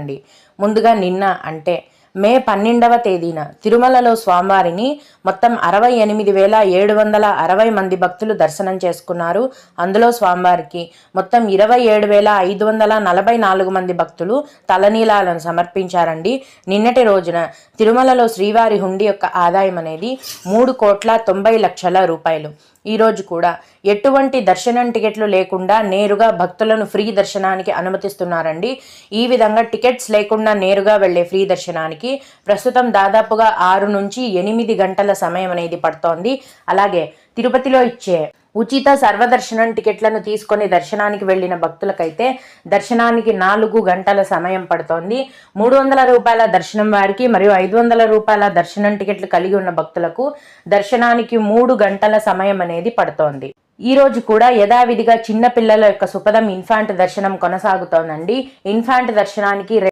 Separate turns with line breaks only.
చూద్దామండి. ముందుగా నిన్న అంటే మే 12వ తేదీన తిరుమలలో స్వామివారిని మొత్తం 68,760 మంది భక్తులు దర్శనం చేసుకున్నారు. అందులో స్వామివారికి మొత్తం 27,544 మంది భక్తులు తలనీలాలను సమర్పించారండి. నిన్నటి రోజున తిరుమలలో శ్రీవారి హుండీ యొక్క ఆదాయం అనేది 3,90,00,00,000 రూపాయలు. ఈరోజు కూడా ఎటువంటి దర్శనం టికెట్లు లేకుండా నేరుగా భక్తులను ఫ్రీ దర్శనానికి అనుమతిస్తున్నారండి. ఈ విధంగా టికెట్స్ లేకుండా నేరుగా వెళ్లే ఫ్రీ దర్శనానికి ప్రస్తుతం దాదాపుగా 6 నుంచి 8 గంటల సమయం అనేది పడుతోంది. అలాగే తిరుపతిలో ఇచ్చే ఉచిత సర్వదర్శనం టికెట్లను తీసుకొని దర్శనానికి వెళ్లిన భక్తులకైతే దర్శనానికి 4 గంటల సమయం పడుతోంది. 300 రూపాయల దర్శనం వారికి మరియు 500 రూపాయల దర్శనం టికెట్లు కలిగి ఉన్న భక్తులకు దర్శనానికి 3 గంటల సమయం అనేది పడుతోంది. ఈ రోజు కూడా యథావిధిగా చిన్న పిల్లల యొక్క సుపదం ఇన్ఫాంట్ దర్శనం కొనసాగుతోందండి. ఇన్ఫాంట్ దర్శనానికి